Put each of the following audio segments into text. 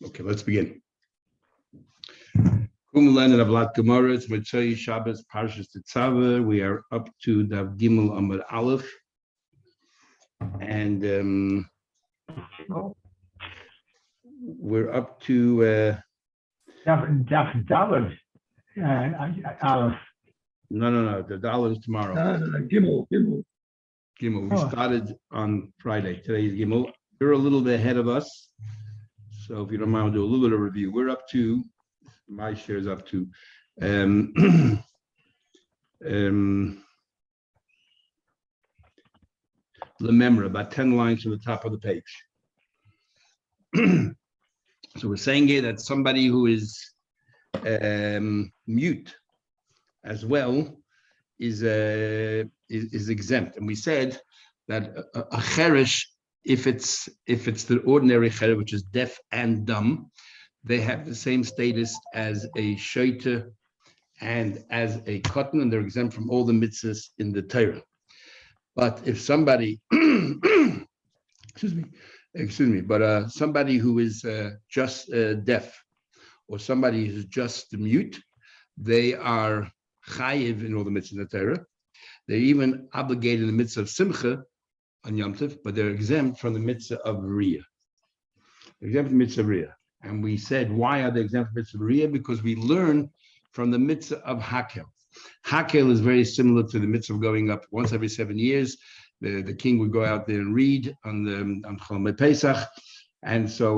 Okay, let's begin. Kumulan of Lat Gemara, it's Mitzvah Shabbos Parshas Tetzaveh. We are up to Dav Gimel Amud Aleph, and we're up to Daf Daled. Aleph. No. The dollar is tomorrow. Gimel. Gimel. We started on Friday. Today's Gimel. You're a little bit ahead of us, so if you don't mind, we'll do a little bit of review. We're up to. My share is up to Lememra, about 10 lines from the top of the page. So we're saying here that somebody who is mute as well is exempt, and we said that a cheresh, if it's the ordinary cheresh, which is deaf and dumb, they have the same status as a shoiter and as a cotton, and they're exempt from all the mitzvahs in the Torah. But if somebody, excuse me, but somebody who is just deaf, or somebody who's just mute, they are chayiv in all the mitzvahs in the Torah. They're even obligated in the mitzvah of simcha on Yom Tov, but they're exempt from the mitzvah of riyah. They're exempt from the mitzvah of riyah. And we said, why are they exempt from the mitzvah of riyah? Because we learn from the mitzvah of hakel. Hakel is very similar to the mitzvah of going up once every 7 years. The king would go out there and read on Chol Pesach. And so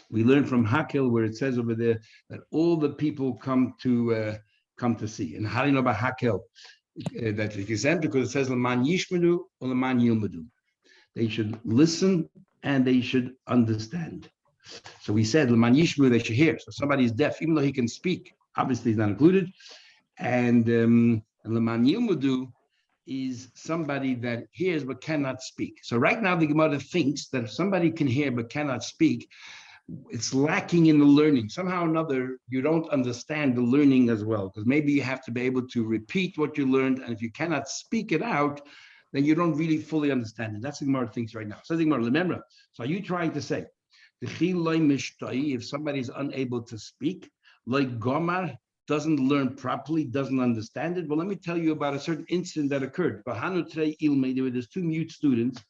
we learn from hakel, where it says over there that all the people come to see. And how do you know about hakel? That it's exempt because it says L'man yishmadu or L'man yilmadu. They should listen and they should understand. So we said L'man yishmadu, they should hear. So somebody is deaf, even though he can speak, obviously he's not included. And L'man yilmadu is somebody that hears but cannot speak. So right now the Gemara thinks that if somebody can hear but cannot speak, it's lacking in the learning. Somehow or another, you don't understand the learning as well, because maybe you have to be able to repeat what you learned, and if you cannot speak it out, then you don't really fully understand it. That's the Gemara thinks right now. So the Gemara, remember, so are you trying to say, if somebody is unable to speak, like Gomar, doesn't learn properly, doesn't understand it? Well, let me tell you about a certain incident that occurred. There's two mute students,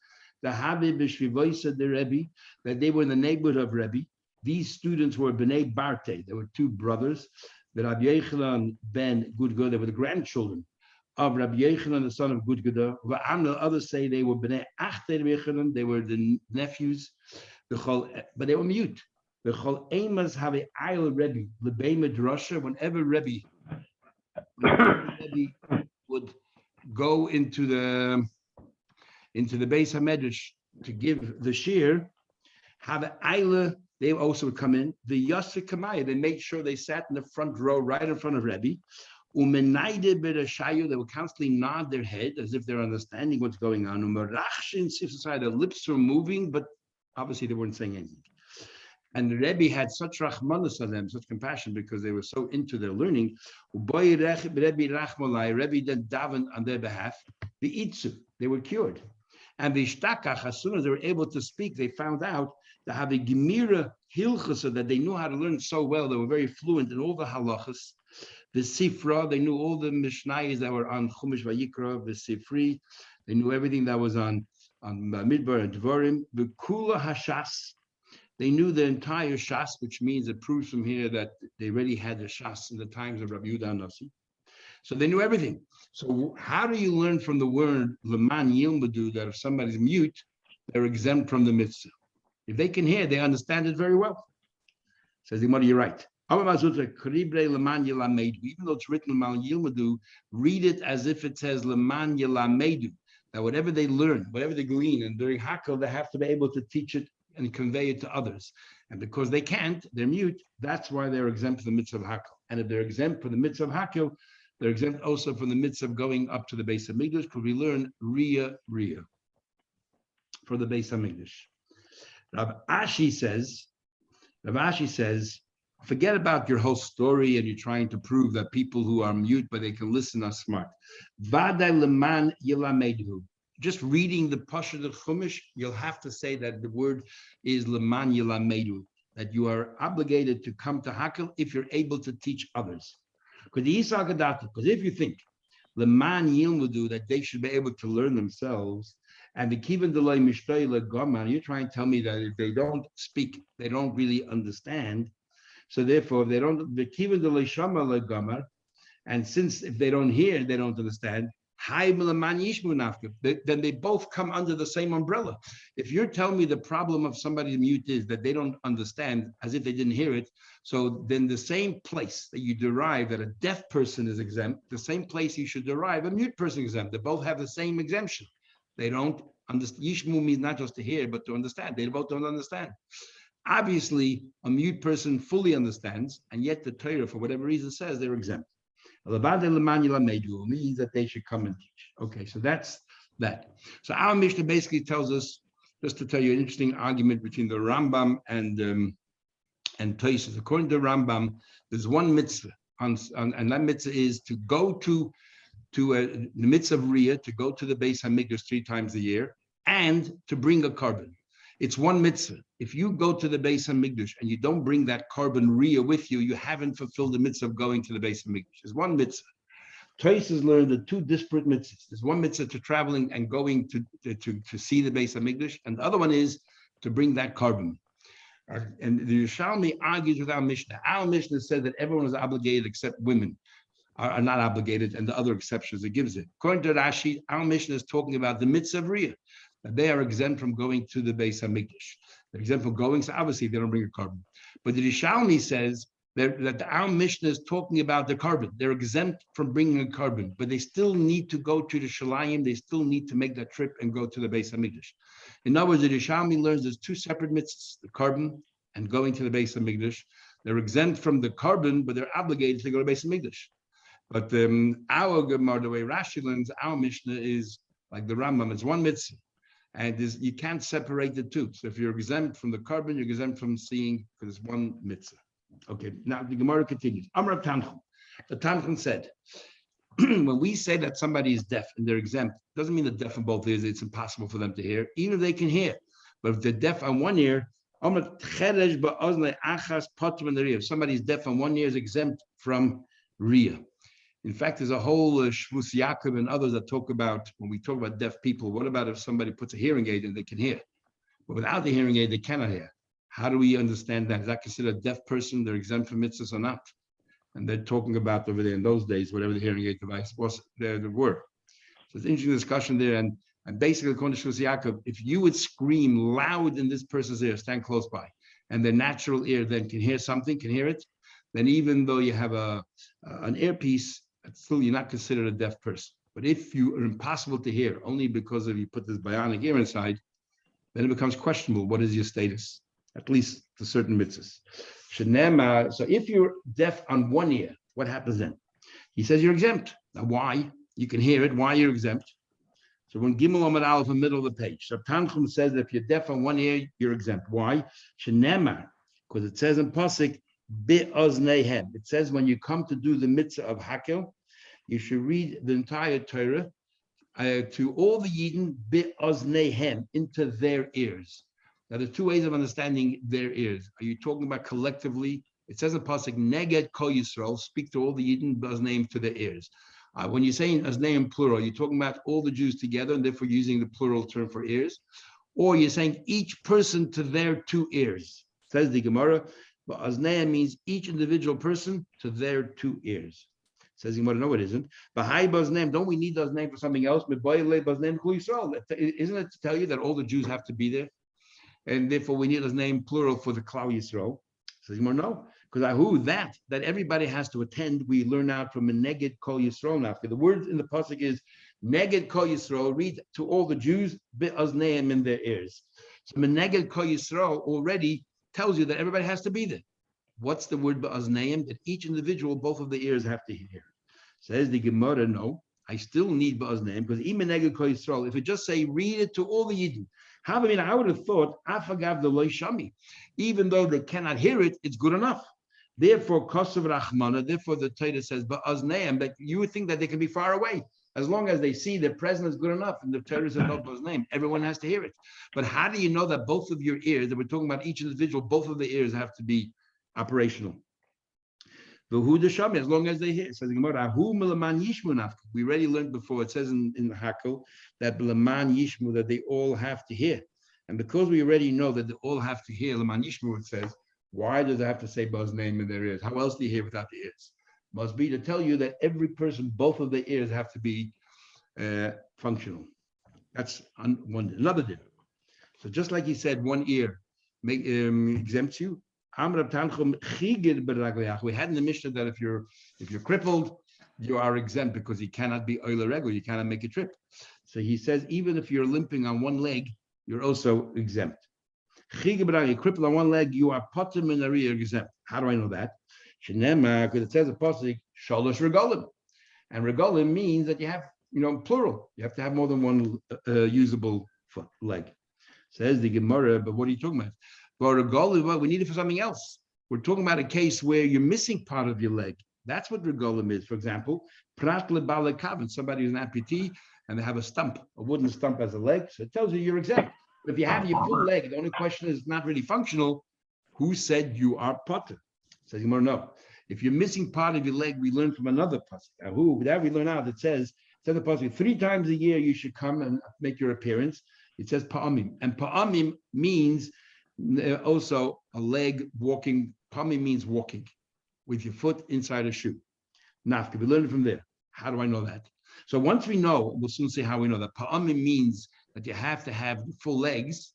the Habib Shvivoisa the Rebbe, that they were in the neighborhood of Rebbe. These students were Bnei Barte. They were two brothers. The Rabbi Yechanan ben Gudgoda, they were the grandchildren of Rabbi Yechanan, the son of Gudgoda. The others say they were Bnei Achte Yechanan, they were the nephews, but they were mute. The Chol Eimas have a Ayel Rebbe, Lebei Medrasha, whenever Rebbe would go into the Beis HaMedrash to give the shir, have an Ayla, they also would come in. The Yasser Kamaya, they made sure they sat in the front row, right in front of Rebbe. Umenaide B'Rashayu, they would constantly nod their head as if they're understanding what's going on. Umerachshin Sifsasai, their lips were moving, but obviously they weren't saying anything. And the Rebbe had such rachmanus on them, such compassion, because they were so into their learning. Rebbe then davened on their behalf. The itzu, they were cured. And the ishtakach, as soon as they were able to speak, they found out to have a gemira hilchasa, that they knew how to learn so well. They were very fluent in all the halachas. The sifra, they knew all the mishnayos that were on Chumash Vayikra, the sifri. They knew everything that was on Midbar and Dvarim. The kula hashas. They knew the entire Shas, which means it proves from here that they already had the Shas in the times of Rabbi Yehuda Nasi. So they knew everything. So how do you learn from the word L'man yilmadu that if somebody's mute, they're exempt from the mitzvah? If they can hear, they understand it very well. Says the Gemara, you're right. Even though it's written L'man yilmadu, read it as if it says L'man yilamedu. That whatever they learn, whatever they glean, and during Hakel, they have to be able to teach it and convey it to others. And because they can't, they're mute, that's why they're exempt from the mitzvah of hakel. And if they're exempt from the mitzvah of hakel, they're exempt also from the mitzvah of going up to the Beis HaMikdash, because we learn riyah for the Beis HaMikdash. Rav Ashi says, forget about your whole story and you're trying to prove that people who are mute but they can listen are smart. Vadai leman yilamedu. Just reading the Pasha of Chumash, you'll have to say that the word is Leman Yilamedu. that you are obligated to come to Hakel if you're able to teach others. Because if you think the man yilmudu that they should be able to learn themselves, and the kivan delay mishtayla gaman, you're trying to tell me that if they don't speak, they don't really understand. So therefore, if they don't, the kivan delay shama le gamar, and since if they don't hear, they don't understand. Then they both come under the same umbrella. If you're telling me the problem of somebody's mute is that they don't understand as if they didn't hear it, so then the same place that you derive that a deaf person is exempt, the same place you should derive a mute person exempt. They both have the same exemption. They don't understand. Yishmu means not just to hear, but to understand. They both don't understand. Obviously, a mute person fully understands, and yet the Torah, for whatever reason, says they're exempt. Means that they should come and teach. Okay, so that's that. So our Mishnah basically tells us, just to tell you an interesting argument between the Rambam and Tosfos. According to the Rambam, there's one mitzvah, and that mitzvah is to go to the mitzvah of Riyah, to go to the Beis Hamikdash 3 times a year, and to bring a carbon. It's one mitzvah. If you go to the Beis Hamikdash and you don't bring that carbon Riyah with you, you haven't fulfilled the mitzvah of going to the Beis Hamikdash. There's one mitzvah. Tosfos learned the 2 disparate mitzvahs. There's one mitzvah to traveling and going to see the Beis Hamikdash, and the other one is to bring that carbon. And the Yerushalmi argues with our Mishnah. Our Mishnah said that everyone is obligated except women are not obligated, and the other exceptions it gives it. According to Rashi, our Mishnah is talking about the mitzvah of Riyah, that they are exempt from going to the Beis Hamikdash. They're exempt from going, so obviously they don't bring a carbon. But the Yerushalmi says that our Mishnah is talking about the carbon. They're exempt from bringing a carbon, but they still need to go to the Shalayim. They still need to make that trip and go to the Beis Hamikdash. In other words, the Yerushalmi learns there's 2 separate mitzvahs, the carbon and going to the Beis Hamikdash. They're exempt from the carbon, but they're obligated to go to Beis Hamikdash. But our Gemara, the way Rashi learns, our Mishnah is like the Rambam. It's one mitzvah, and you can't separate the 2. So if you're exempt from the carbon, you're exempt from seeing, because it's one mitzvah. Okay, now the Gemara continues. Amar Tanchum. The Tanchum said, when we say that somebody is deaf and they're exempt, doesn't mean that deaf in both ears, it's impossible for them to hear, even if they can hear. But if they're deaf on one ear, if somebody's deaf on one ear, is exempt from Riyah. In fact, there's a whole Shvus Yaakov and others that talk about, when we talk about deaf people, what about if somebody puts a hearing aid and they can hear? But without the hearing aid, they cannot hear. How do we understand that? Is that considered a deaf person? They're exempt from mitzvahs or not? And they're talking about over there in those days, whatever the hearing aid device was, there were. So it's an interesting discussion there. And basically, according to Shvus Yaakov, if you would scream loud in this person's ear, stand close by, and their natural ear then can hear something, can hear it, then even though you have an earpiece, still you're not considered a deaf person. But if you are impossible to hear only because of you put this bionic ear inside, then it becomes questionable. What is your status? At least to certain mitzvahs. So if you're deaf on one ear, what happens then? He says you're exempt. Now why? You can hear it. Why you're exempt? So when Gimel Amud Aleph in the middle of the page, so Tanchum says that if you're deaf on one ear, you're exempt. Why? Because it says in Pasuk, Be'oznehem. It says when you come to do the mitzvah of Hakel, you should read the entire Torah to all the Yidden Be'oznehem, into their ears. Now, there's 2 ways of understanding their ears. Are you talking about collectively? It says in Pasuk, Neged Kol Yisrael, speak to all the Yidden Be'oznehem, to their ears. When you're saying Oznehem plural, you're talking about all the Jews together, and therefore using the plural term for ears, or you're saying each person to their 2 ears. Says the Gemara. But Azneya means each individual person to their 2 ears. Says Gemara, no, it isn't. But hi Baznem, don't we need those names for something else? Isn't it to tell you that all the Jews have to be there? And therefore we need his name plural for the Klal Yisrael. Says Gemara, no. Because that everybody has to attend, we learn out from a Neged Kol Yisrael now. The word in the pasuk is Neged Kol Yisrael, read to all the Jews, Be'azneim, in their ears. So Neged Kol Yisrael already tells you that everybody has to be there. What's the word ba'azneim? That each individual, both of the ears have to hear. Says the Gemara, no, I still need ba'azneim, because if it just say, read it to all the Yidden. I would have thought, afagav the loy shami, even though they cannot hear it, it's good enough. Therefore, kosav rachmana, therefore the Torah says ba'azneim, that you would think that they can be far away. As long as they see their present is good enough and the Torah says God's name, everyone has to hear it. But how do you know that both of your ears, that we're talking about each individual, both of the ears have to be operational? As long as they hear. It says in Gemara, we already learned before, it says in the Hakel that that they all have to hear. And because we already know that they all have to hear, it says, why does it have to say God's name in their ears? How else do you hear without the ears? Must be to tell you that every person, both of the ears have to be functional. That's another difference. So just like he said, one ear exempts you. We had in the Mishnah that if you're crippled, you are exempt because you cannot be oiler regel, you cannot make a trip. So he says, even if you're limping on one leg, you're also exempt. You're crippled on one leg, you are potem and ari exempt. How do I know that? Because it says a pasuk, shalosh regalim, and regalim means that you have, plural. You have to have more than one usable leg. Says the Gemara, but what are you talking about? For regalim, we need it for something else. We're talking about a case where you're missing part of your leg. That's what regalim is. For example, prat lebalekavin, somebody who's an amputee and they have a wooden stump as a leg, so it tells you you're exempt. But if you have your full leg, the only question is not really functional. Who said you are potter? Says Gemara, no. If you're missing part of your leg, we learn from another pasuk. That we learn out. It says the pasuk 3 times a year you should come and make your appearance. It says pa'amim, and pa'amim means also a leg walking. Pa'amim means walking with your foot inside a shoe. Nafka, we learn it from there. How do I know that? So once we know, we'll soon see how we know that pa'amim means that you have to have full legs.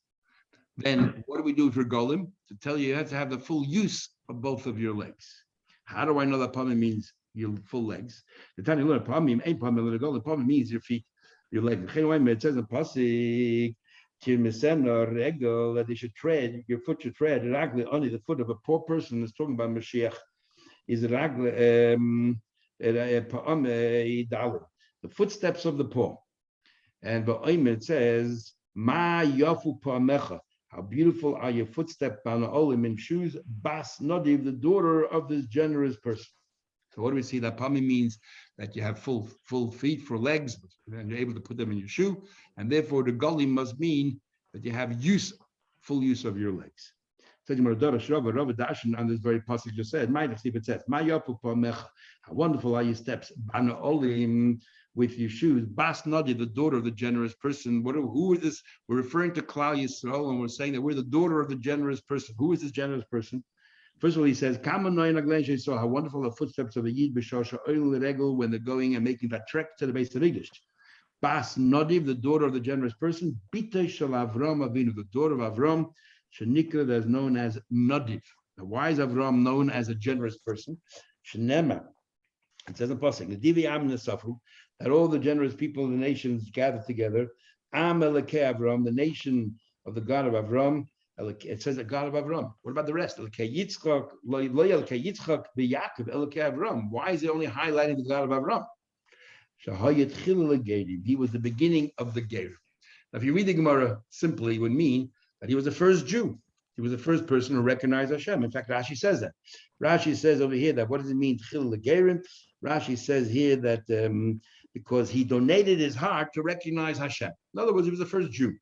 Then what do we do for golim? To tell you have to have the full use of both of your legs. How do I know that pa'amim means your full legs? The time you learn pa'amim ain't pa'amim golim. Pa'amim means your feet, your legs. It says in pasuk that they should tread, your foot should tread ragli, only the foot of a poor person is talking about Mashiach is ragli the footsteps of the poor. And it says, Ma yafu pa'amecha, how beautiful are your footsteps, Bana Olim, in shoes, Bas Nadiv, the daughter of this generous person. So what do we see? That pa'amim means that you have full feet, full legs, and you're able to put them in your shoe, and therefore the gully must mean that you have full use of your legs. So Rav Dashan on this very passage just said, it says, Ma yafu pa'amecha, how wonderful are your steps, Bana Olim, with your shoes, Bas Nadi, the daughter of the generous person. Who is this? We're referring to Klal Yisrael, and we're saying that we're the daughter of the generous person. Who is this generous person? First of all, he says, so how wonderful the footsteps of a Yid when they're going and making that trek to the base of English. Bas Nadiv, the daughter of the generous person, Bita Shel Avram Avinu, the daughter of Avram, Shenikra, that is known as Nadiv. Now, why is Avram known as a generous person? Shenema. It says in Pasuk, that all the generous people of the nations gathered together. Am Elokei Avram, the nation of the God of Avram. It says the God of Avram. What about the rest? Elokei Yitzchak, lo Elokei Yitzchak v'Yaakov, Elokei Avram. Why is it only highlighting the God of Avram? He was the beginning of the Ger. Now, if you read the Gemara simply, it would mean that he was the first Jew. He was the first person to recognize Hashem. In fact, Rashi says that. Rashi says over here that what does it mean? Rashi says here that because he donated his heart to recognize Hashem. In other words, he was the first Jew.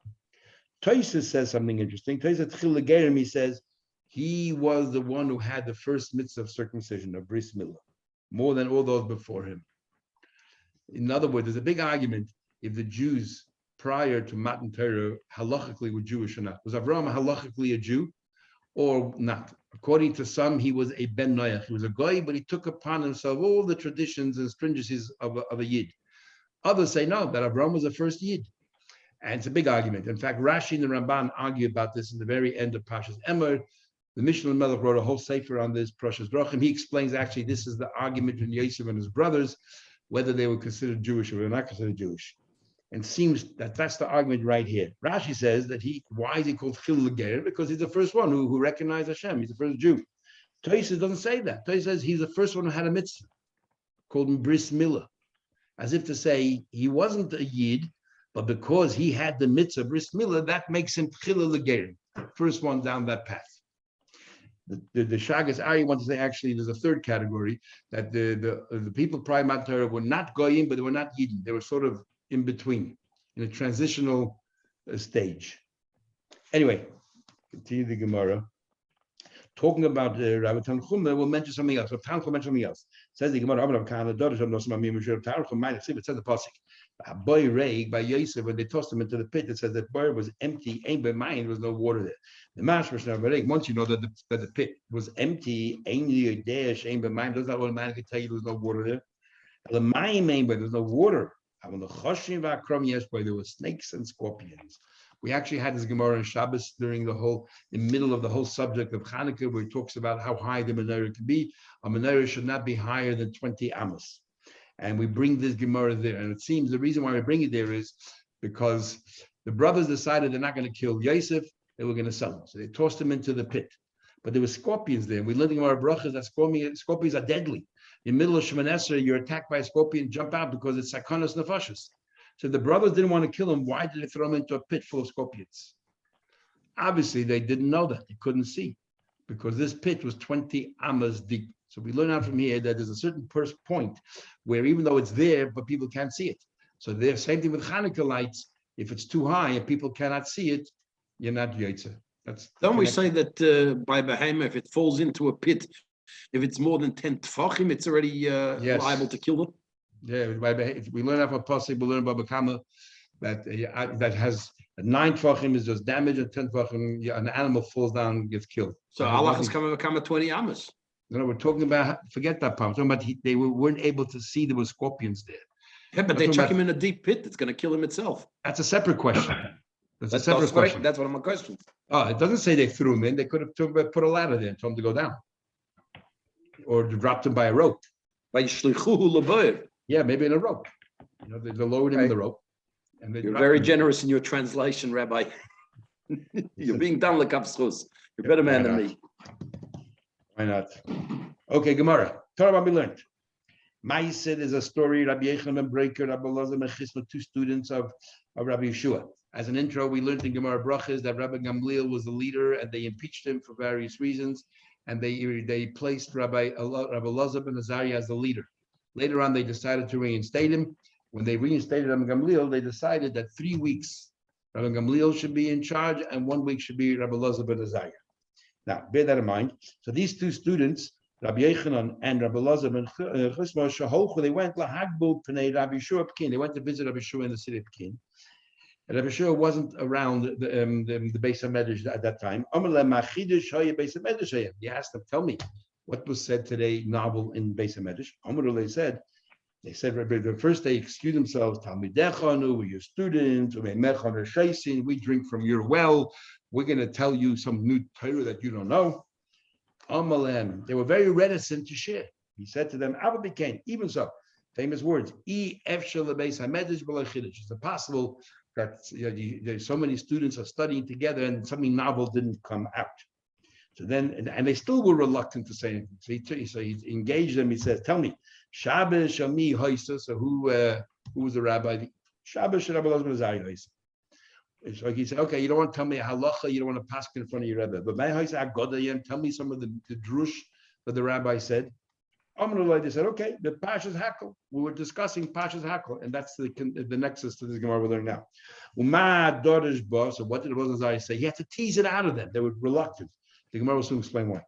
Tosfos says something interesting. Tosfos he says he was the one who had the first mitzvah of circumcision, of bris milah, more than all those before him. In other words, there's a big argument if the Jews prior to Matan Torah halachically were Jewish or not. Was Avraham halachically a Jew or not? According to some, he was a ben noach. He was a goy, but he took upon himself all the traditions and stringencies of a yid. Others say no, that Avraham was the first yid. And it's a big argument. In fact, Rashi and the Ramban argue about this in the very end of Pashas Emor. The Mishnah Melech wrote a whole sefer on this, Pashas Drachim. He explains actually this is the argument between Yosef and his brothers, whether they were considered Jewish or were not considered Jewish. And seems that that's the argument right here. Rashi says that why is he called Chil Leger? Because he's the first one who recognized Hashem. He's the first Jew. Tosfos doesn't say that. Tosfos says he's the first one who had a mitzvah called bris milah, as if to say he wasn't a yid, but because he had the mitzvah bris milah, that makes him Chil Leger, first one down that path. The Shagas Ari want to say actually there's a third category, that the people prior to Torah were not Goyim, but they were not Yidden. They were sort of in between, in a transitional stage. Anyway, continue the Gemara. Talking about Rabbi Tanchum, we'll mention something else. Rabbi Tanchum mentioned something else. Says the Gemara, it says the pasuk. Boy Reg by Yosef, when they tossed him into the pit, it says that boy was empty, ain't by mine, there was no water there. The mashmash now, once you know that the pit was empty, ain't by mine, does not automatically tell you there was no water there. The mine ain't, but there's no water. When the choshim v'akram yes, boy, there were snakes and scorpions. We actually had this Gemara in Shabbos during in the middle of the whole subject of Hanukkah, where he talks about how high the menorah can be. A menorah should not be higher than 20 amos. And we bring this Gemara there. And it seems the reason why we bring it there is because the brothers decided they're not going to kill Yosef, they were going to sell him. So they tossed him into the pit. But there were scorpions there. We learned in our brachas that scorpions are deadly. In the middle of Shemoneh Esrei, you're attacked by a scorpion, jump out because it's sakanas nefashos. So the brothers didn't want to kill him. Why did they throw him into a pit full of scorpions? Obviously, they didn't know that. They couldn't see because this pit was 20 amas deep. So we learn out from here that there's a certain point where even though it's there, but people can't see it. So the same thing with Hanukkah lights. If it's too high and people cannot see it, you're not Yotze. Don't we say that by Behemoth, if it falls into a pit, if it's more than 10 tfachim, it's already liable to kill them? Yeah, we learn out from Pasuk, we learn about Bakama that has 9 tfachim is just damage, and 10 tfachim, an animal falls down, gets killed. So Allah has come Bakama 20 amas. No, we're talking about, forget that part. We're talking about they weren't able to see there were scorpions there. Yeah, but they chuck him in a deep pit, it's going to kill him itself. That's a separate question. That's a separate question. That's what I'm questioning. Oh, it doesn't say they threw him in. They could have put a ladder there and told him to go down. Or dropped him by a rope. By Shlichuhu Laboir. Yeah, maybe in a rope. You know, they lowered him in the rope. And you're very generous in your translation, Rabbi. You're being done like Abschus. You're a better man than me. Why not? Okay, Gemara. Torah we learned. Ma'aseh is a story. Rabbi Yechon and Breaker, Rabbi Elazar and Chisma, 2 students of Rabbi Yeshua. As an intro, we learned in Gemara Brachas that Rabbi Gamliel was the leader, and they impeached him for various reasons, and they placed Rabbi Elazar ben Azariah as the leader. Later on, they decided to reinstate him. When they reinstated Rabbi Gamliel, they decided that 3 weeks Rabbi Gamliel should be in charge, and 1 week should be Rabbi Elazar ben Azariah. Now, bear that in mind. So these 2 students, Rabbi Yechanan and Rabbi Elazar ben Chisma, Shahochu, they went Lahagbul Pnei Rabbi Yeshua Pekin. They went to visit Rabbi Yeshua in the city of Pekin. And Rabbi Yeshua wasn't around the Beis HaMedrash at that time. He asked them, tell me, what was said today novel in Beis HaMedrash? They said, Rabbi, the first they excused themselves, Talmidechanu, we're your students, we drink from your well, we're going to tell you some new Torah that you don't know. They were very reticent to share. He said to them, Abba became, even so, famous words, it's possible that there's so many students are studying together and something novel didn't come out. So then, and they still were reluctant to say anything. So he engaged them. He says, tell me, Shabbos Shami Hoisa. So who was the rabbi? Shabbos Rabbi Elazar ben Azariah. So he said, okay, you don't want to tell me a halacha, you don't want to pass in front of your Rebbe. But my Hoisa Agodayim, tell me some of the drush that the rabbi said. They said, okay, the Pashas Hakel. We were discussing Pashas Hakel, and that's the nexus to this Gemara we're learning now. So what did Rabbi Azariah say? He had to tease it out of them. They were reluctant. The Gemara will soon explain why.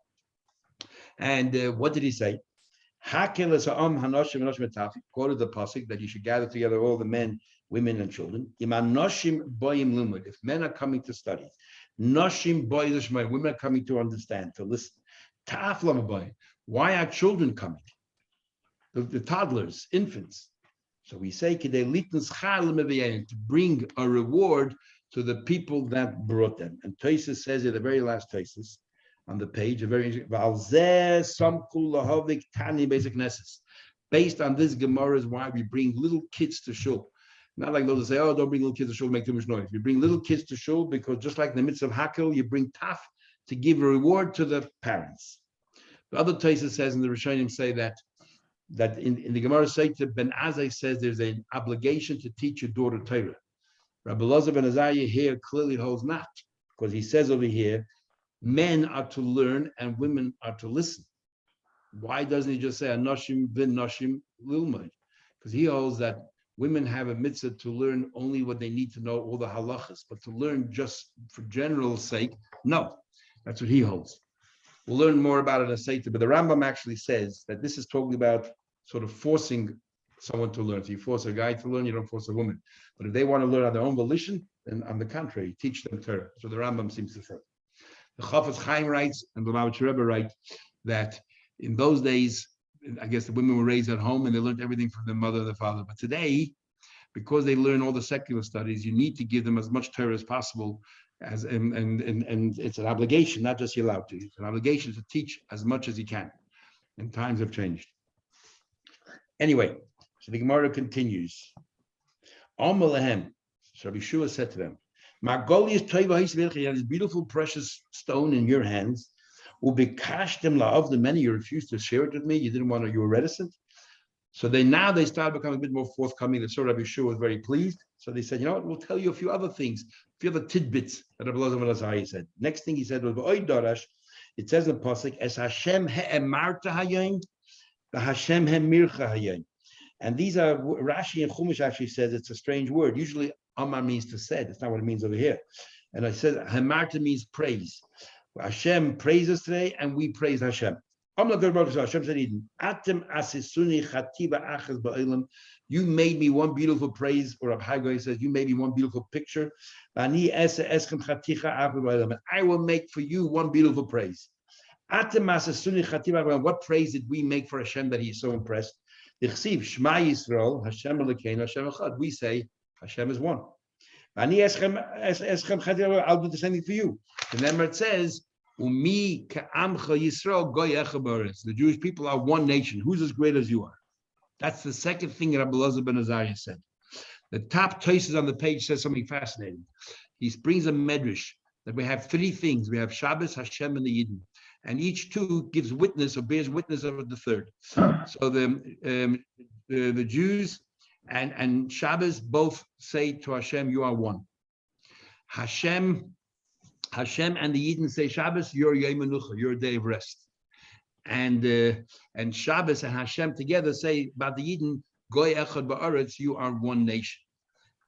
And what did he say? Quoted the pasuk that you should gather together all the men, women, and children. If men are coming to study, women are coming to understand, to listen. Why are children coming? The toddlers, infants. So we say to bring a reward to the people that brought them. And Tosfos says at the very last Tosfos on the page, based on this Gemara is why we bring little kids to shul. Not like those that say, oh, don't bring little kids to shul, make too much noise. We bring little kids to shul because just like in the midst of Hakel, you bring taf to give a reward to the parents. The other Tosfos says, and the Rishonim say that in the Gemara Seita, Ben Azai says there's an obligation to teach your daughter Torah. Rabbi Elazar ben Azariah here clearly holds not, because he says over here, Men are to learn and women are to listen. Why doesn't he just say Anoshim v'Noshim lilmod? Because he holds that women have a mitzvah to learn only what they need to know, all the halachas, but to learn just for general sake, no. That's what he holds. We'll learn more about it in a seder, but the Rambam actually says that this is talking about sort of forcing someone to learn. So you force a guy to learn, you don't force a woman. But if they want to learn on their own volition, then on the contrary, teach them Torah. So the Rambam seems to say. The Chafetz Chaim writes, and the Lubavitcher Rebbe write, that in those days, I guess the women were raised at home and they learned everything from their mother and their father. But today, because they learn all the secular studies, you need to give them as much Torah as possible, and it's an obligation, not just you're allowed to. It's an obligation to teach as much as you can. And times have changed. Anyway, so the Gemara continues. Amalehem, so Rabbi Shua said to them, Margoli is toiva, you have this beautiful, precious stone in your hands. Ubikashtem la'av, the many you refused to share it with me. You didn't want to, you were reticent. So they started becoming a bit more forthcoming. The Surah Rabbi Shua was very pleased. So they said, you know what, we'll tell you a few other things, a few other tidbits that Rabbi Elazar said. Next thing he said was, it says in Pasuk, Es Hashem he'emarta hayyin, the Hashem he'mircha hayyin. And these are, Rashi and Chumash actually says it's a strange word. Usually Amar means to said. It's not what it means over here. And I said, hemarta means praise. Hashem praises today, and we praise Hashem. Hashem said, you made me one beautiful praise, or Rabbi Haggai says, you made me one beautiful picture. And I will make for you one beautiful praise. What praise did we make for Hashem that he is so impressed? We say Hashem is one. I'll do the same thing for you. And then it says, the Jewish people are one nation. Who's as great as you are? That's the second thing that Rabbi Elazar ben Azariah said. The top choices on the page says something fascinating. He brings a medrash that we have three things. We have Shabbos, Hashem, and the Yidden. And each two gives witness or bears witness of the third. So the Jews and Shabbos both say to Hashem, you are one. Hashem and the Yidden say Shabbos, you're Yom Menucha, you're a day of rest. And Shabbos and Hashem together say about the Yidden, Goy Echad Ba'aretz, you are one nation.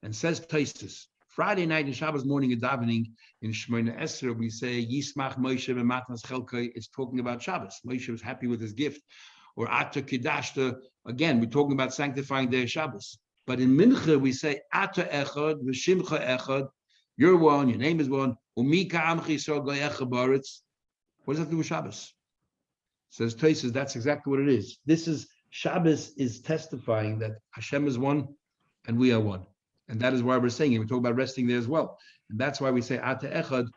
And says Tosfos, Friday night and Shabbos morning at davening in Shemona Esrei, we say Yismach Moshe v'Matnas Chelkai. It's talking about Shabbos. Moshe was happy with his gift. Or Ata Kidashta, again, we're talking about sanctifying day of Shabbos. But in Mincha, we say Ata Echad v'Shimcha Echad. You're one, your name is one. Umika Amchi Yisrael Goy Echad Ba'aretz. What does that do with Shabbos? Says Tosfos, that's exactly what it is. This is Shabbos is testifying that Hashem is one and we are one. And that is why we're saying it. We talk about resting there as well. And that's why we say Ata Echad,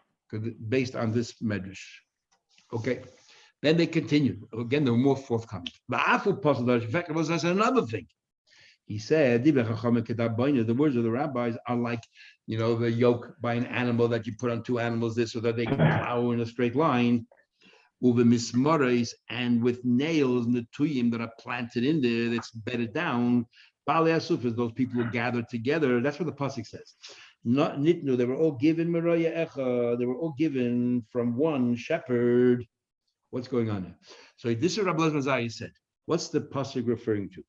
based on this medrash. Okay. Then they continue. Again, they were more forthcoming. In fact, it was another thing. He said, the words of the rabbis are like, the yoke by an animal that you put on two animals, this so that they can plow in a straight line. And with nails and the tuyim that are planted in there, that's bedded down. Baalei Asuf is those people who gathered together. That's what the pasuk says. Not nitnu. They were all given meraya echa. They were all given from one shepherd. What's going on here? So this is what Rabbi Elazar said. What's the pasuk referring to?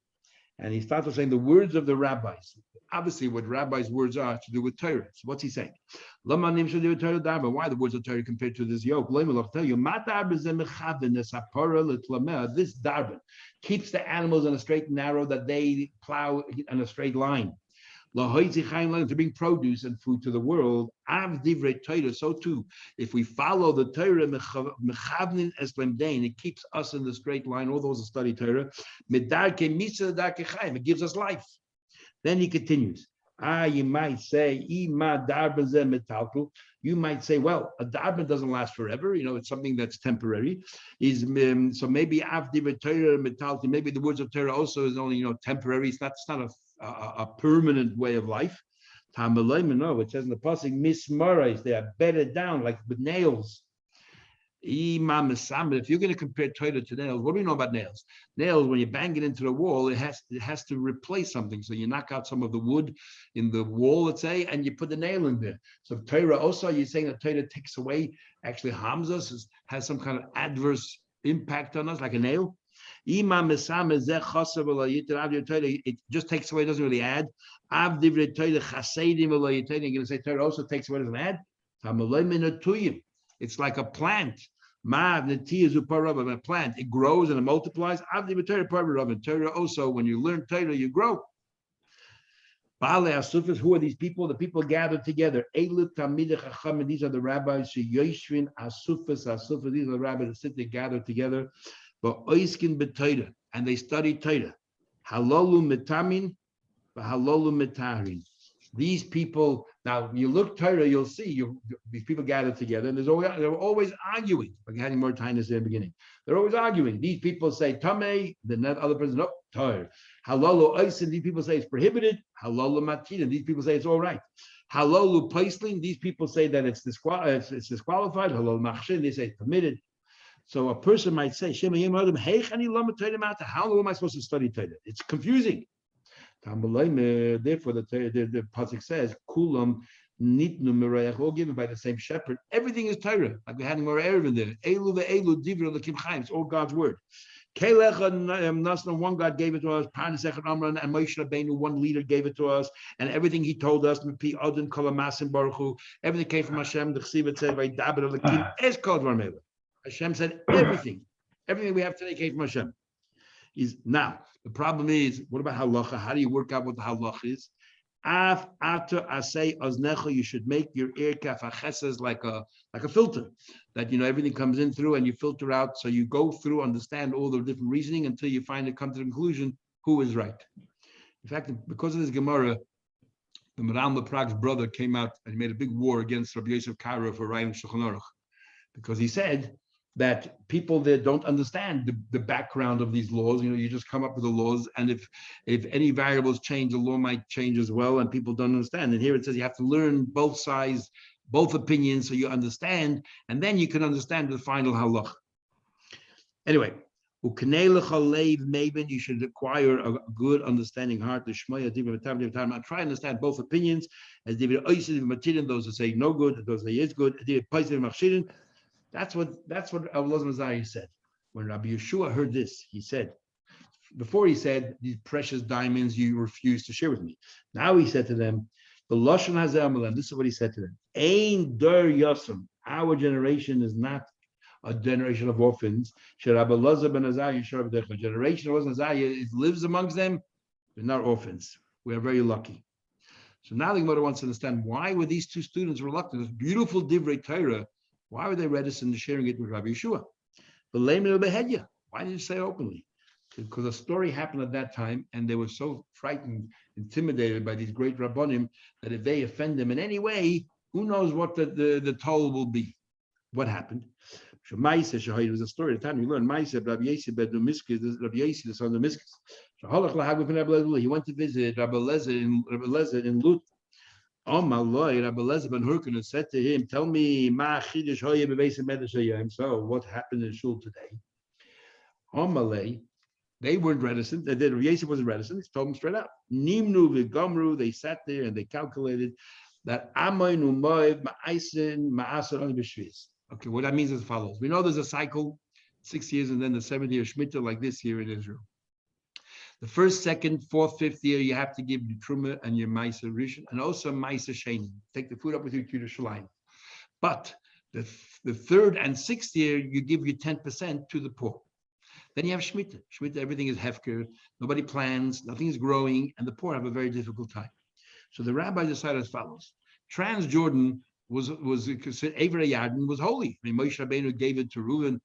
And he started saying the words of the rabbis. Obviously, what rabbis' words are to do with Torah. So what's he saying? Why the words of Torah compared to this yoke? This darban keeps the animals in a straight and narrow that they plow in a straight line. To bring produce and food to the world. So too, if we follow the Torah, it keeps us in the straight line. All those who study Torah, it gives us life. Then he continues. You might say, well, a darban doesn't last forever. It's something that's temporary. So maybe maybe the words of Torah also is only temporary. It's not a permanent way of life. No, it says in the pasuk, mismarais, they are bedded down like with nails. If you're going to compare Torah to nails, what do we know about nails? Nails, when you bang it into the wall, it has to replace something. So you knock out some of the wood in the wall, let's say, and you put the nail in there. So Torah also, you're saying that Torah takes away, actually harms us, has some kind of adverse impact on us, like a nail. It just takes away, doesn't really add. You're going to say Torah also takes away, doesn't add. It's like a plant. A plant, it grows and it multiplies. Torah also, when you learn Torah, you grow. Who are these people? The people gathered together. These are the rabbis. These are the rabbis that sit there, gathered together. And they study Torah. Halalu mitamin, halalu mitarin. These people, now you look Torah, you'll see these people gathered together, and they're always arguing. Like having more time in the beginning. They're always arguing. These people say tamei, the other person, no, Torah. Halalu oisin, these people say it's prohibited. Halalu matin, these people say it's all right. Halalu paisling, these people say that it's disqualified. Halalu machshin, they say it's permitted. So a person might say, how am I supposed to study Torah? It's confusing. Therefore, the pasuk says, "Kulam nitnu all given by the same shepherd." Everything is Torah. Like we had more Erev in there. Elu ve'elu divra l'kim chaim. It's all God's word. One God gave it to us. And Moshe Rabbeinu, one leader, gave it to us. And everything he told us, everything came from Hashem. The Chesiv said, Hashem said everything we have today came from Hashem. Now the problem is, what about halacha? How do you work out what the halacha is? You should make your ear kafacheses like a filter, that everything comes in through, and you filter out. So you go through, understand all the different reasoning until you come to the conclusion who is right. In fact, because of this Gemara, the Maram Prag's brother came out and he made a big war against Rabbi Yosef Karo for writing Shulchan Aruch, because he said that people that don't understand the background of these laws, you just come up with the laws, and if any variables change, the law might change as well, and people don't understand. And here it says you have to learn both sides, both opinions, so you understand, and then you can understand the final halach. Anyway, you should acquire a good understanding heart. Try to understand both opinions, as those who say no good, those who say is good. That's what Elazar Mazari said. When Rabbi Yeshua heard this, he said, before he said, these precious diamonds you refuse to share with me. Now he said to them, the Lashon Hazeh, this is what he said to them. Ein der yosem. Our generation is not a generation of orphans. Generation of Azariah lives amongst them. They're not orphans. We are very lucky. So now the Gemara wants to understand, why were these two students reluctant? This beautiful Divrei Torah, why were they reticent to sharing it with Rabbi Yeshua? Why didn't you say it openly? Because a story happened at that time, and they were so frightened, intimidated by these great Rabbonim, that if they offend them in any way, who knows what the toll will be. What happened? It was a story at the time you learn. Rabbi Yossi, the son of Miskis. He went to visit Rabbi Lezer in Lut. Rabbi Lezer ben Hurkon said to him, "Tell me, so what happened in Shul today?" They weren't reticent. Rabbi Yossi wasn't reticent. He told them straight out. Nimnu v'gamru. They sat there and they calculated that Amoinu Moed Ma'asin Ma'asar on B'Shvis. Okay, what that means is as follows. We know there's a cycle, 6 years, and then the 7th year Shemitah, like this year in Israel. The first, second, fourth, fifth year, you have to give your Truma and your Ma'aser Rishon, and also Ma'aser Sheni. Take the food up with you to the Shalayim. But the 3rd and 6th year, you give your 10% to the poor. Then you have Shemitah. Shemitah, everything is hefker. Nobody plans, nothing is growing, and the poor have a very difficult time. So the rabbi decided as follows. Transjordan was Eivra Yarden was holy. I mean, Moshe Rabbeinu gave it to Reuven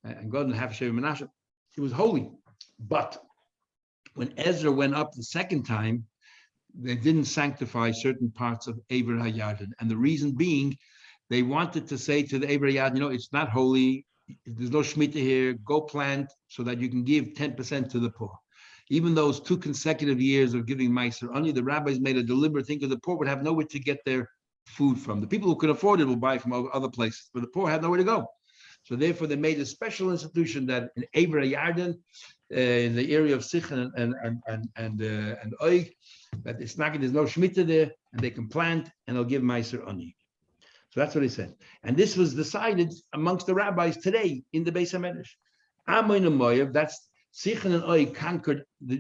and God and Hashem Menashe. It was holy. But when Ezra went up the second time, they didn't sanctify certain parts of Eivra Yarden. And the reason being, they wanted to say to the Eivra Yarden, it's not holy. There's no Shemitah here. Go plant so that you can give 10% to the poor. Even those 2 consecutive years of giving Meiser Ani, the rabbis made a deliberate thing because the poor would have nowhere to get their food from. The people who could afford it will buy from other places, but the poor had nowhere to go. So therefore, they made a special institution that in Eber Yarden, in the area of Sichen and Oig, that it's not, there's no Shemitah there, and they can plant and they'll give Meiser Ani. So that's what he said. And this was decided amongst the rabbis today in the Beis HaMedrash. Amoin and Moav, that's Sichen and Oig conquered, the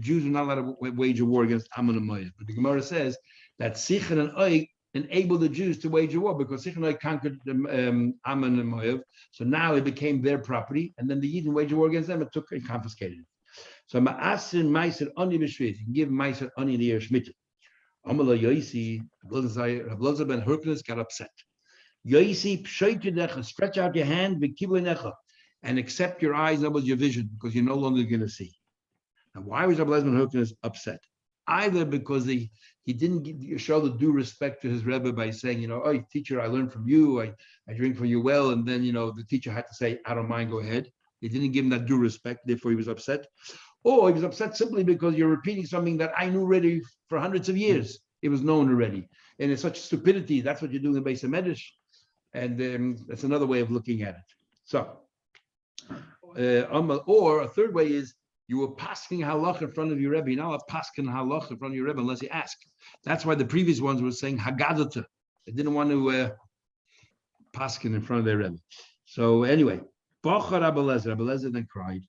Jews were not allowed to wage a war against Ammon and Moav. But the Gemara says that Sichen and Oig enabled the Jews to wage a war because Sichen and Oig conquered Ammon and Moav. So now it became their property, and then the Yidden waged a war against them and took and confiscated it. So Ma'asin Meiser Ani b'Shvit, you can give Meiser Ani in the year Shemitah. Amala Yoisi, Rabloza ben Hercules got upset. Yoisi, stretch out your hand, and accept your eyes, that was your vision, because you're no longer going to see. Now, why was Rabloza ben Hercules upset? Either because he didn't show the due respect to his Rebbe by saying, oh, teacher, I learned from you, I drink from you well, and then, the teacher had to say, I don't mind, go ahead. He didn't give him that due respect, therefore he was upset. Or he was upset simply because you're repeating something that I knew already for hundreds of years. It was known already. And it's such stupidity. That's what you're doing in Beis HaMedrash. And that's another way of looking at it. So, or a third way is you were pasking halach in front of your Rebbe. You're not pasking halach in front of your Rebbe unless you ask. That's why the previous ones were saying hagadata. They didn't want to paskin in front of their Rebbe. So anyway, Rabbi Lezer then cried.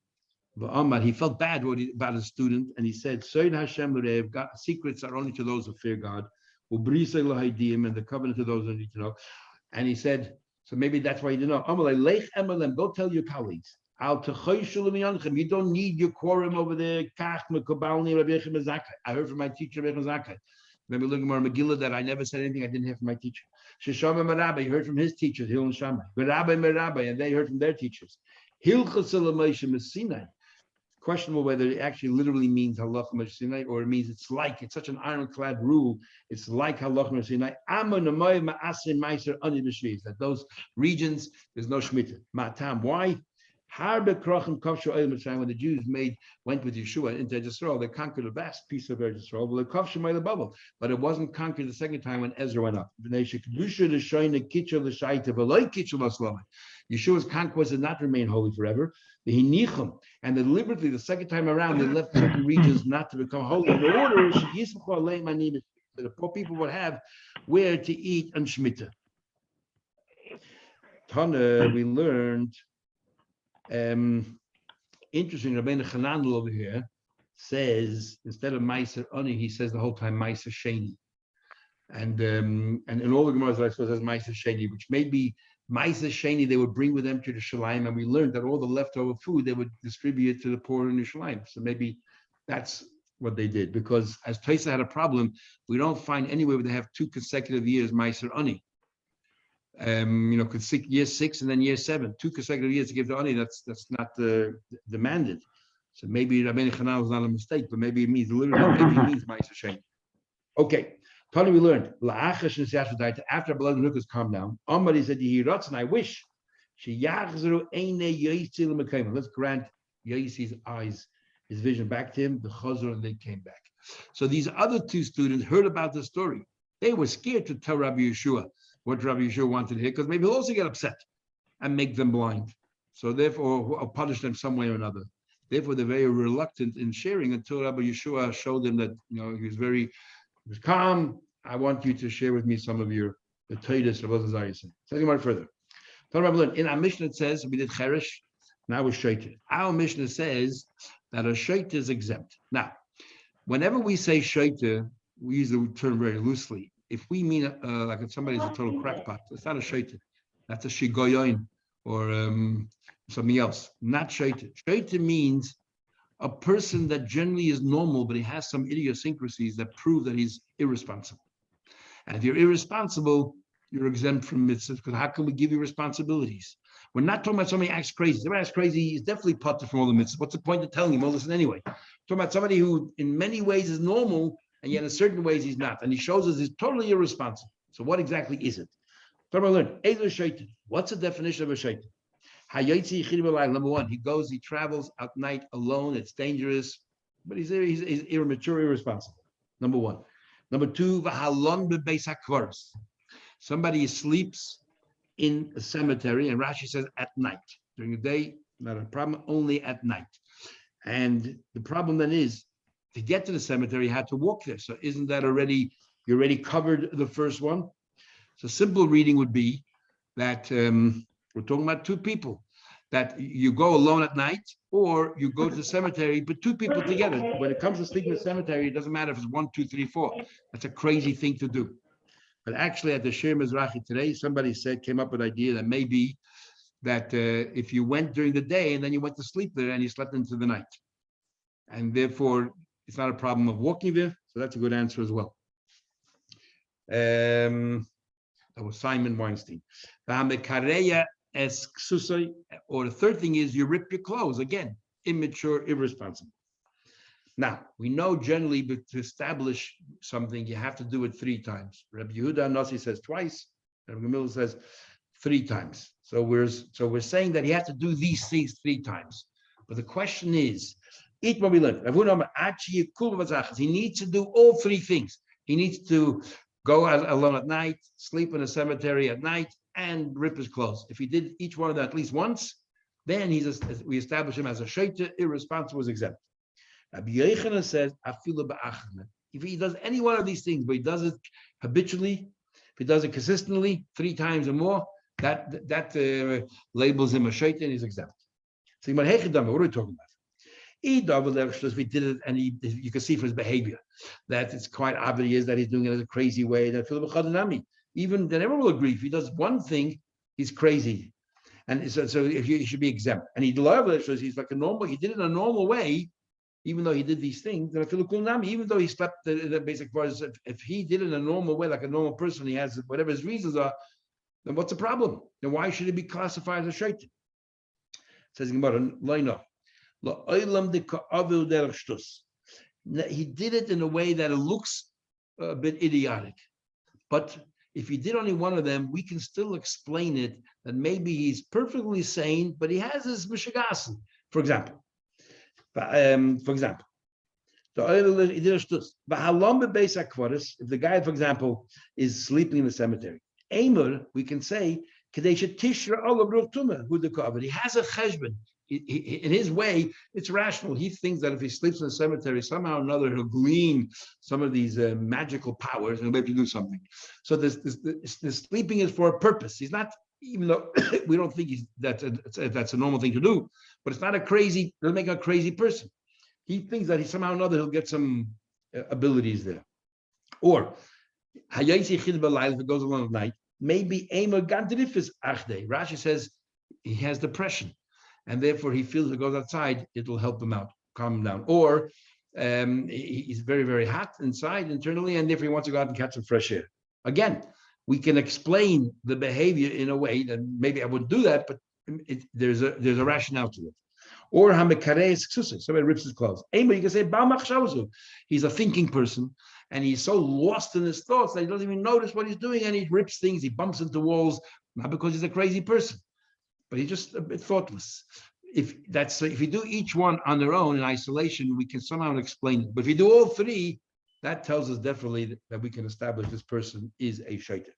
He felt bad about his student, and he said, God, secrets are only to those who fear God, and the covenant to those who need to know. And he said, so maybe that's why you didn't know. Go tell your colleagues. You don't need your quorum over there. I heard from my teacher, maybe looking more Megillah, that I never said anything I didn't hear from my teacher. Sheshama Merabba, he heard from his teachers, Hil and Shammai. Merabba, and they heard from their teachers. Questionable whether it actually literally means halacha Sinai or it means it's such an ironclad rule. It's like halacha Sinai. That those regions there's no shemitah. Matam. Why? When the Jews went with Yeshua into Yisrael, they conquered a vast piece of Yisrael, but it wasn't conquered the second time when Ezra went up. Yeshua's conquest did not remain holy forever. And deliberately, the second time around, they left certain regions not to become holy in order that the poor people would have where to eat on Shemitah. Tana, we learned, interesting, Rabbeinu Chananel over here says, instead of Meiser Ani, he says the whole time Meiser Sheni. And in all the Gemaras, I suppose, that's Meiser Sheni, which may be Meiser Sheni they would bring with them to the Shalim, and we learned that all the leftover food they would distribute to the poor in the Shalim. So maybe that's what they did, because as Taisa had a problem, we don't find anywhere where they have 2 consecutive years Meiser Ani. Year 6 and then year 7, 2 consecutive years to give the Ani, that's not demanded. So maybe Rabbeinu Chananel was not a mistake, but maybe it means literally, maybe it means Meiser Sheni. Okay. Tony, we learned after Abelaz and Hukas calmed down. Somebody said, and I wish let's grant Yoisi's eyes, his vision back to him, the Chazor, and they came back. So these other 2 students heard about the story. They were scared to tell Rabbi Yeshua what Rabbi Yeshua wanted to hear, because maybe he'll also get upset and make them blind. So therefore, or punish them some way or another. Therefore, they're very reluctant in sharing until Rabbi Yeshua showed them that he was calm. I want you to share with me some of the Teidos of Rabbi Zayis. Taking on further. In our Mishnah it says we did Cheresh, now we're Shaita. Our Mishnah says that a Shaita is exempt. Now, whenever we say Shaita, we use the term very loosely. If we mean like if somebody's a total crackpot, it's not a Shaita. That's a Shigoyon or something else. Not Shaita. Shaita means a person that generally is normal, but he has some idiosyncrasies that prove that he's irresponsible. And if you're irresponsible, you're exempt from mitzvahs, because how can we give you responsibilities? We're not talking about somebody who acts crazy. Somebody acts crazy, he's definitely potter from all the mitzvahs. What's the point of telling him? Well, listen anyway. We're talking about somebody who in many ways is normal, and yet in certain ways he's not. And he shows us he's totally irresponsible. So what exactly is it? What's the definition of a shaitan? Number 1, he travels at night alone. It's dangerous, but he's immature, irresponsible. Number 1. Number 2, somebody sleeps in a cemetery, and Rashi says at night. During the day, not a problem, only at night. And the problem then is, to get to the cemetery, you had to walk there. So isn't that already, you already covered the first one? So simple reading would be that we're talking about two people, that you go alone at night or you go to the cemetery, but two people together. When it comes to sleeping in the cemetery, it doesn't matter if it's 1, 2, 3, 4. That's a crazy thing to do. But actually at the Shir Mizrahi today, somebody came up with an idea that maybe that if you went during the day and then you went to sleep there and you slept into the night, and therefore it's not a problem of walking there. So that's a good answer as well. That was Simon Weinstein. Or the third thing is you rip your clothes. Again, immature, irresponsible. Now, we know generally to establish something, you have to do it 3 times. Rabbi Yehuda Nasi says twice. Rabbi Gamil says 3 times. So we're saying that he has to do these things 3 times. But the question is, eat what we learned. He needs to do all 3 things. He needs to go alone at night, sleep in a cemetery at night, and rip his clothes. If he did each one of that at least once, then we establish him as a shaita, irresponsible, is exempt. Rabbi Yochanan says, if he does any one of these things, but he does it habitually, if he does it consistently, 3 times or more, that labels him a shaita and he's exempt. So what are we talking about? We did it, and you can see from his behavior that it's quite obvious that he's doing it in a crazy way. Even then, everyone will agree if he does one thing, he's crazy, and so he should be exempt. And he's like a normal. He did it in a normal way, even though he did these things. Even though he slept the basic parts, if he did it in a normal way, like a normal person, he has whatever his reasons are. Then what's the problem? Then why should he be classified as a shaitan? Says Gemara, he did it in a way that it looks a bit idiotic. But if he did only one of them, we can still explain it that maybe he's perfectly sane, but he has his mishigasen. For example, if the guy, for example, is sleeping in the cemetery, we can say, he has a cheshbon. In his way, it's rational. He thinks that if he sleeps in the cemetery, somehow or another he'll glean some of these magical powers and he'll be able to do something. So this sleeping is for a purpose. He's not, even though we don't think that's a normal thing to do, but it's not doesn't make a crazy person. He thinks that somehow or another he'll get some abilities there. Or if it goes along at night, maybe Rashi says he has depression, and therefore he feels if he goes outside, it'll help him out, calm him down. Or he's very, very hot inside internally, and therefore he wants to go out and catch some fresh air. Again, we can explain the behavior in a way that maybe I wouldn't do that, but there's a rationale to it. Or somebody rips his clothes. You can say he's a thinking person, and he's so lost in his thoughts that he doesn't even notice what he's doing, and he rips things, he bumps into walls, not because he's a crazy person, but he's just a bit thoughtless. If you do each one on their own in isolation, we can somehow explain it. But if you do all 3, that tells us definitely that we can establish this person is a shaitan.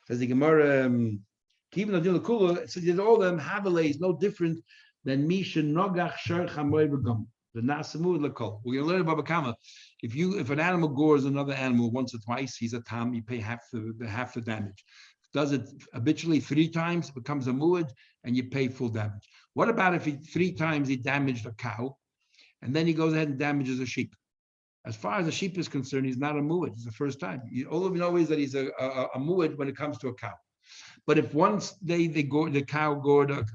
Says the Gemara, it says all of them Havale is no different than Misha Nogach Shar Chamoy Begum. The Nasamud Lakol. We're going to learn about Bakama. If an animal gores another animal once or twice, he's a tam, you pay half the damage. Does it habitually 3 times, it becomes a muad, and you pay full damage. What about if 3 times he damaged a cow, and then he goes ahead and damages a sheep? As far as the sheep is concerned, he's not a muad. It's the first time. All of you know is that he's a muad when it comes to a cow. But if once the cow gored a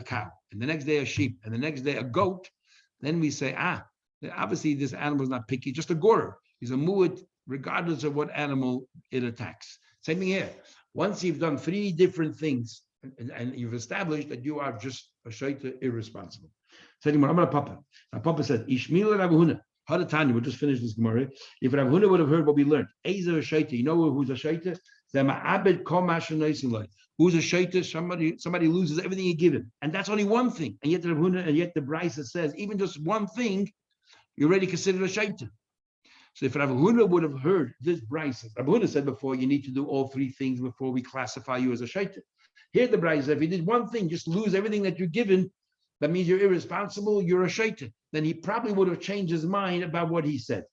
cow, and the next day a sheep, and the next day a goat, then we say, obviously this animal is not picky, just a gorer. He's a muad regardless of what animal it attacks. Same thing here. Once you've done 3 different things, and you've established that you are just a shaita, irresponsible. So I'm going to Papa. Now Papa said, Ishmael Rav Huna. Hadatanya, we'll just finish this Gemara. If Rav Huna would have heard what we learned, Eza shaita, you know who's a shaita? Who's a shaita? Somebody loses everything he given, and that's only one thing. And yet Rav Huna, and yet the Brisa says, even just one thing, you're already considered a shaita. So if Rav Huna would have heard this Brisa, Rav Huna said before, you need to do all 3 things before we classify you as a shaita. Here the Braisa, if he did one thing, just lose everything that you're given, that means you're irresponsible, you're a shaitan. Then he probably would have changed his mind about what he said.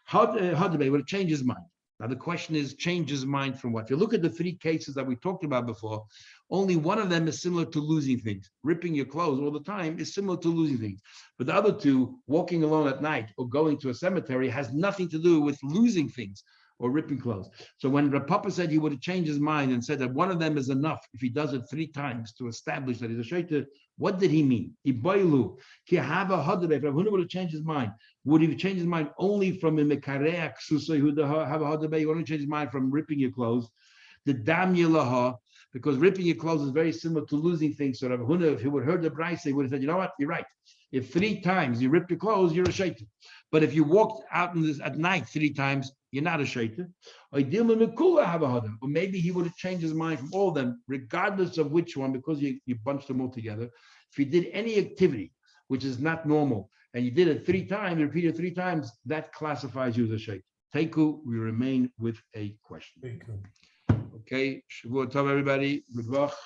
Hadabay would have changed his mind. Now the question is, change his mind from what? If you look at the three cases that we talked about before, only one of them is similar to losing things. Ripping your clothes all the time is similar to losing things. But the other two, walking alone at night or going to a cemetery, has nothing to do with losing things or ripping clothes. So when Rav Papa said he would have changed his mind and said that one of them is enough if he does it 3 times to establish that he's a shaitan, what did he mean? Iboilu, ki hava hadre. If Rav Huna would have changed his mind, would he change his mind only from a mekareach susay who have a hadre? You want to change his mind from ripping your clothes, the dam yelaha, because ripping your clothes is very similar to losing things. So Rav Huna, if he would have heard the Braisa, he would have said, you know what, you're right. If 3 times you rip your clothes, you're a shaitan. But if you walked out at night 3 times, you're not a shaitan. Or maybe he would have changed his mind from all of them, regardless of which one, because you bunched them all together. If you did any activity which is not normal, and you did it 3 times, repeated 3 times, that classifies you as a shaitan. Teiku, we remain with a question. Okay, Shavua Tov, everybody. Good luck.